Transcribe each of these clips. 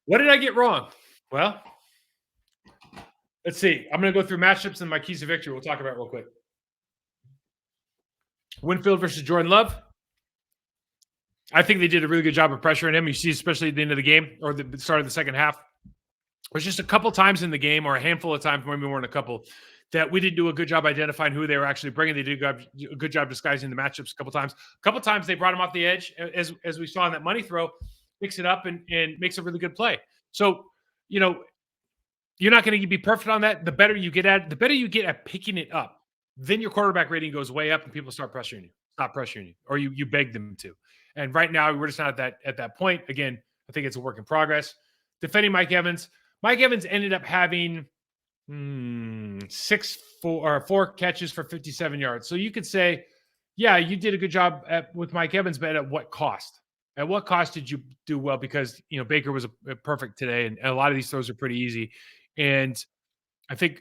What did I get wrong? Well, let's see. I'm going to go through matchups and my keys to victory. We'll talk about it real quick. Winfield versus Jordan Love. I think they did a really good job of pressuring him. You see, especially at the end of the game or the start of the second half. There's just a couple times in the game, or a handful of times, maybe more than a couple, that we didn't do a good job identifying who they were actually bringing. They did a good job disguising the matchups a couple times. A couple times they brought him off the edge, as we saw in that money throw, picks it up and makes a really good play. So, you know, you're not going to be perfect on that. The better you get at picking it up, then your quarterback rating goes way up and people stop pressuring you, or you beg them to. And right now we're just not at that point. Again, I think it's a work in progress. Defending Mike Evans. Mike Evans ended up having four catches for 57 yards. So you could say, yeah, you did a good job with Mike Evans, but at what cost? At what cost did you do well? Because Baker was a perfect today, and a lot of these throws are pretty easy. And I think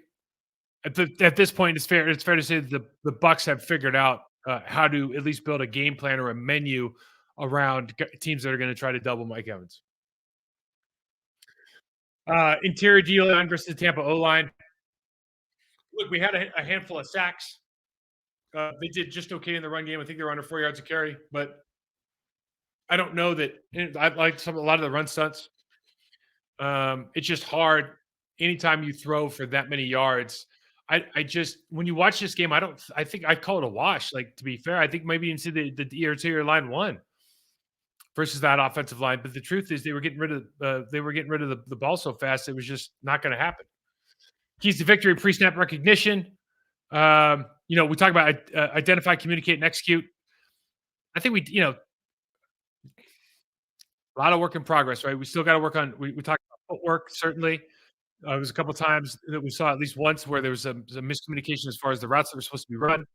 at this point, it's fair to say that the Bucs have figured out how to at least build a game plan or a menu around teams that are going to try to double Mike Evans. Interior D line versus the Tampa O line. Look, we had a handful of sacks. They did just okay in the run game. I think they were under 4 yards a carry, but I don't know that I like a lot of the run stunts. It's just hard anytime you throw for that many yards. I just when you watch this game, I think I'd call it a wash. Like, to be fair, I think maybe you can see the interior line won versus that offensive line. But the truth is, they were getting rid of the ball so fast, it was just not going to happen. Keys to victory: pre-snap recognition. We talk about identify, communicate, and execute. I think a lot of work in progress, right? We still got to work on. We talked about footwork, certainly. There was a couple times that we saw, at least once, where there was some miscommunication as far as the routes that were supposed to be run.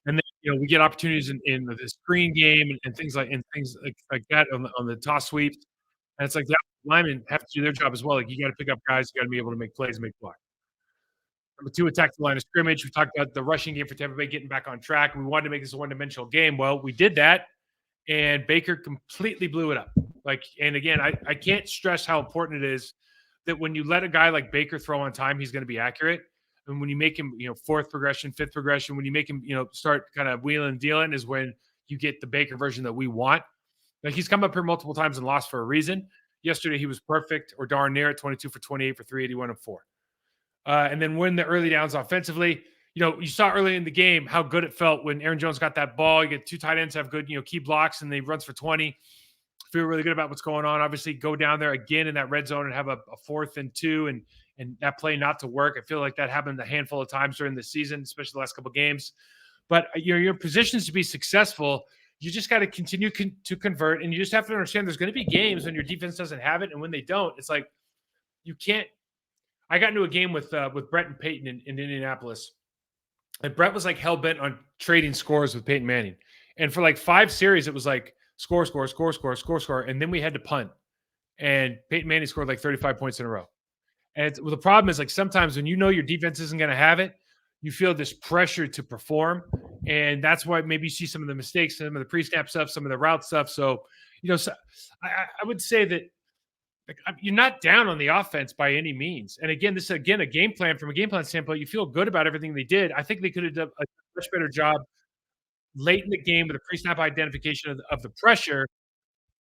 And then, we get opportunities in the screen game and things like that on the toss sweeps. And it's like the linemen have to do their job as well. Like, you got to pick up guys, you got to be able to make plays, make blocks. Number two, attack the line of scrimmage. We talked about the rushing game for Tampa Bay getting back on track. We wanted to make this a one-dimensional game. Well, we did that, and Baker completely blew it up. And again, I can't stress how important it is that when you let a guy like Baker throw on time, he's going to be accurate. And when you make him, fourth progression, fifth progression, when you make him, start kind of wheeling and dealing, is when you get the Baker version that we want. Like, he's come up here multiple times and lost for a reason. Yesterday, he was perfect or darn near it, 22 for 28 for 381 and 4. And then win the early downs offensively. You saw early in the game how good it felt when Aaron Jones got that ball. You get two tight ends have good, key blocks, and they runs for 20. Feel really good about what's going on. Obviously, go down there again in that red zone and have a 4th and 2 and that play not to work. I feel like that happened a handful of times during the season, especially the last couple of games. But your positions to be successful, you just got to continue to convert, and you just have to understand there's going to be games when your defense doesn't have it, and when they don't, it's like you can't. I got into a game with Brett and Peyton in Indianapolis, and Brett was like hell bent on trading scores with Peyton Manning, and for like 5 series, it was like score, score, score, score, score, score, and then we had to punt, and Peyton Manning scored like 35 points in a row. And the problem is, like, sometimes when your defense isn't going to have it, you feel this pressure to perform, and that's why maybe you see some of the mistakes, some of the pre-snap stuff, some of the route stuff. So, I would say that, like, you're not down on the offense by any means. And again, this is a game plan. From a game plan standpoint, you feel good about everything they did. I think they could have done a much better job late in the game with a pre-snap identification of the pressure.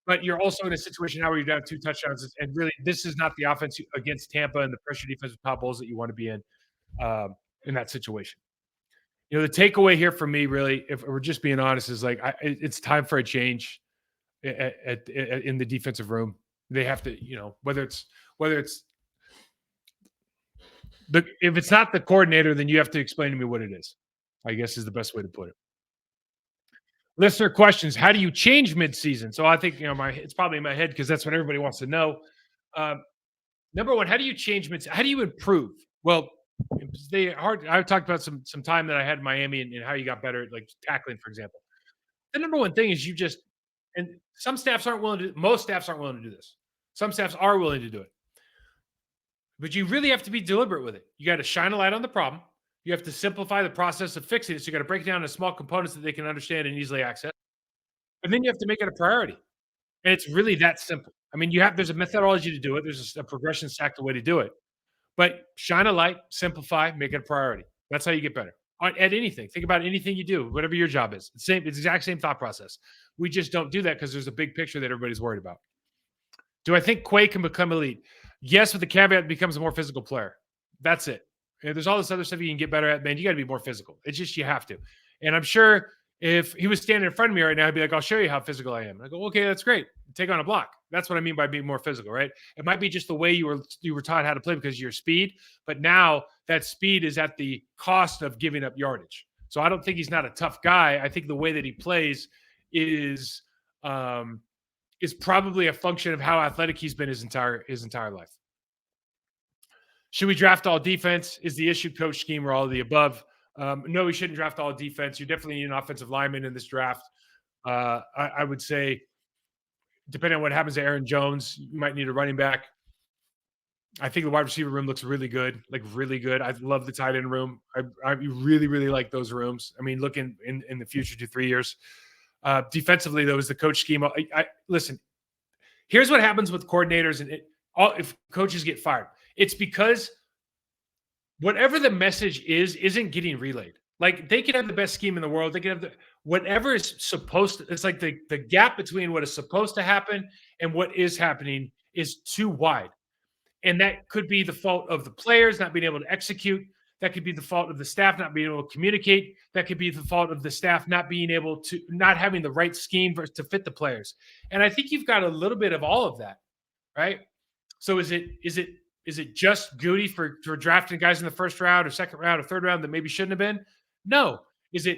But you're also in a situation now where you're down 2 touchdowns, and really, this is not the offense against Tampa and the pressure defense with Todd Bowles that you want to be in that situation. The takeaway here for me, really, if we're just being honest, is like it's time for a change in the defensive room. They have to, whether it's if it's not the coordinator, then you have to explain to me what it is, I guess, is the best way to put it. Listener questions: how do you change midseason? So I think it's probably in my head because that's what everybody wants to know. Number one, how do you change how do you improve? Well, I talked about some time that I had in Miami and how you got better at, like, tackling, for example. The number one thing is and some staffs aren't willing to. Most staffs aren't willing to do this. Some staffs are willing to do it, but you really have to be deliberate with it. You got to shine a light on the problem. You have to simplify the process of fixing it. So you got to break it down into small components that they can understand and easily access. And then you have to make it a priority. And it's really that simple. I mean, there's a methodology to do it. There's a progression stacked way to do it. But shine a light, simplify, make it a priority. That's how you get better at anything. Think about anything you do, whatever your job is. It's the exact same thought process. We just don't do that because there's a big picture that everybody's worried about. Do I think Quay can become elite? Yes, with the caveat, becomes a more physical player. That's it. There's all this other stuff you can get better at, man. You got to be more physical. It's just you have to. And I'm sure if he was standing in front of me right now, I'd be like, "I'll show you how physical I am." I go, "Okay, that's great. Take on a block." That's what I mean by being more physical, right? It might be just the way you were taught how to play because of your speed, but now that speed is at the cost of giving up yardage. So I don't think he's not a tough guy. I think the way that he plays is um, is probably a function of how athletic he's been his entire life. Should we draft all defense? Is the issue coach scheme or all of the above? No, we shouldn't draft all defense. You definitely need an offensive lineman in this draft. I would say, depending on what happens to Aaron Jones, you might need a running back. I think the wide receiver room looks really good, like really good. I love the tight end room. I really, really like those rooms. I mean, looking in the future, 2, 3 years. Defensively, though, is the coach scheme. Listen. Here's what happens with coordinators and if coaches get fired. It's because whatever the message isn't getting relayed. Like they could have the best scheme in the world. They could have whatever is supposed to. It's like the gap between what is supposed to happen and what is happening is too wide. And that could be the fault of the players not being able to execute. That could be the fault of the staff not being able to communicate. That could be the fault of the staff not having the right scheme to fit the players. And I think you've got a little bit of all of that, right? So is it just Goody for drafting guys in the first round or second round or third round that maybe shouldn't have been? No. Is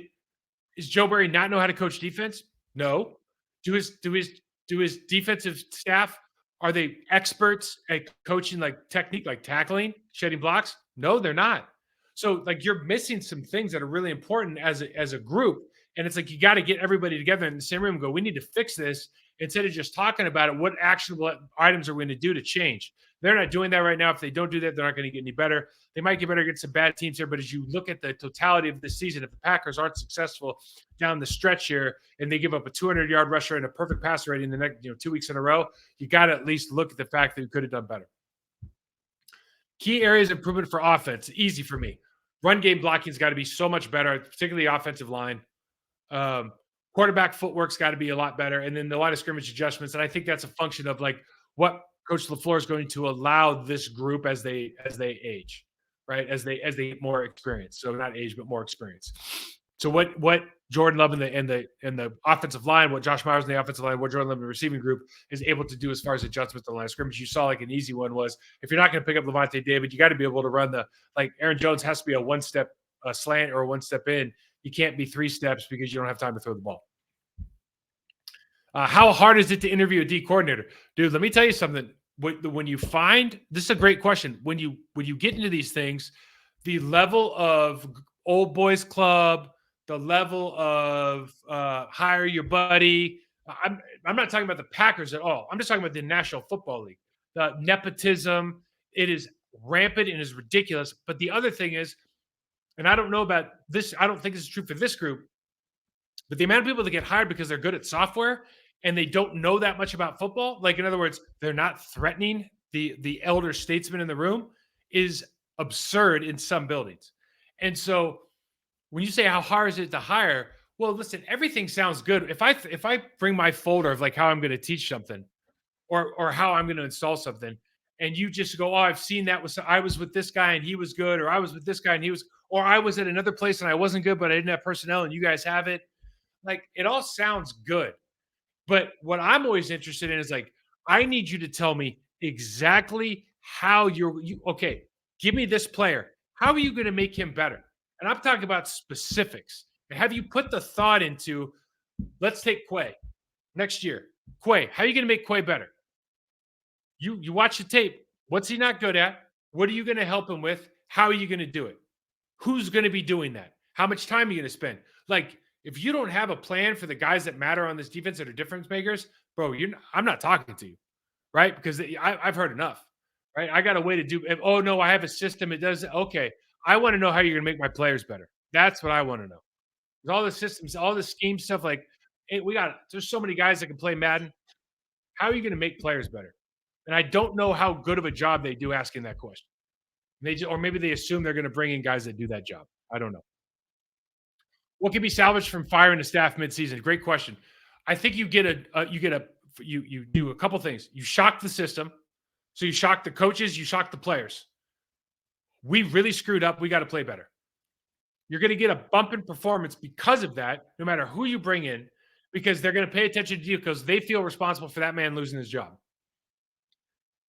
Joe Barry not know how to coach defense? No. Do his defensive staff, are they experts at coaching like technique, like tackling, shedding blocks? No, they're not. So like you're missing some things that are really important as a group. And it's like you got to get everybody together in the same room and go, we need to fix this instead of just talking about it. What actionable items are we going to do to change? They're not doing that right now. If they don't do that, they're not going to get any better. They might get better against some bad teams here, but as you look at the totality of the season, if the Packers aren't successful down the stretch here and they give up a 200-yard rusher and a perfect passer rating the next 2 weeks in a row, you got to at least look at the fact that we could have done better. Key areas of improvement for offense, easy for me. Run game blocking's got to be so much better, particularly offensive line. Quarterback footwork's got to be a lot better, and then the line of scrimmage adjustments. And I think that's a function of like what Coach LaFleur is going to allow this group as they age, right? As they get more experience. So not age, but more experience. So what Jordan Love and the offensive line, what Josh Myers in the offensive line, what Jordan Love in the receiving group is able to do as far as adjustments to the line of scrimmage. You saw like an easy one was if you're not going to pick up Levante David, you got to be able to run like Aaron Jones has to be a one-step slant or a one-step in. You can't be 3 steps because you don't have time to throw the ball. How hard is it to interview a D coordinator? Dude, let me tell you something. When you find – this is a great question. When you get into these things, the level of old boys club, the level of hire your buddy – I'm not talking about the Packers at all. I'm just talking about the National Football League. The nepotism, it is rampant and is ridiculous. But the other thing is, and I don't know about this – I don't think this is true for this group, but the amount of people that get hired because they're good at software – and they don't know that much about football, like in other words, they're not threatening the elder statesman in the room, is absurd in some buildings. And so when you say how hard is it to hire, well, listen, everything sounds good. If I bring my folder of like how I'm going to teach something or how I'm going to install something, and you just go, oh, I've seen that I was with this guy and he was good, or I was with this guy and he was, or I was at another place and I wasn't good, but I didn't have personnel and you guys have it. Like it all sounds good. But what I'm always interested in is like, I need you to tell me exactly how okay, give me this player. How are you going to make him better? And I'm talking about specifics. And have you put the thought into, let's take Quay next year. Quay, how are you going to make Quay better? You watch the tape. What's he not good at? What are you going to help him with? How are you going to do it? Who's going to be doing that? How much time are you going to spend? Like, if you don't have a plan for the guys that matter on this defense that are difference makers, bro, I'm not talking to you, right? Because I've heard enough, right? I got a way to do. Oh no, I have a system. It does. Okay, I want to know how you're going to make my players better. That's what I want to know. All the systems, all the scheme stuff. Like, hey, there's so many guys that can play Madden. How are you going to make players better? And I don't know how good of a job they do asking that question. Or maybe they assume they're going to bring in guys that do that job. I don't know. What can be salvaged from firing the staff midseason? Great question. I think you do a couple things. You shock the system, so you shock the coaches, you shock the players. We really screwed up. We got to play better. You're going to get a bump in performance because of that, no matter who you bring in, because they're going to pay attention to you because they feel responsible for that man losing his job.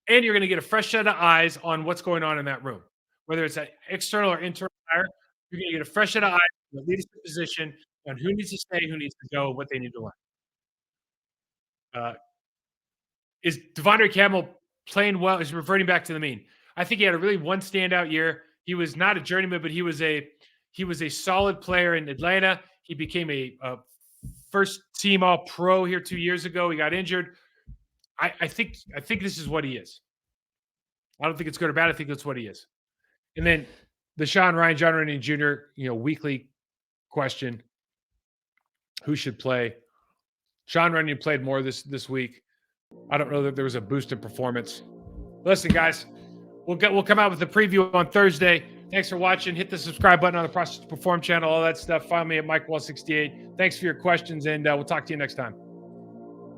And you're going to get a fresh set of eyes on what's going on in that room, whether it's an external or internal hire. You're going to get a fresh set of eyes in the leadership position on who needs to stay, who needs to go, what they need to learn. Is Devondre Campbell playing well? Is reverting back to the mean? I think he had a really one standout year. He was not a journeyman, but he was a solid player in Atlanta. He became a first team All Pro here 2 years ago. He got injured. I think this is what he is. I don't think it's good or bad. I think that's what he is. And then the John Runyon Jr. Weekly question: who should play? Sean Runyon played more this week. I don't know that there was a boost in performance. Listen, guys, we'll come out with a preview on Thursday. Thanks for watching. Hit the subscribe button on the Process to Perform channel, all that stuff. Find me at MikeWall68. Thanks for your questions, and we'll talk to you next time.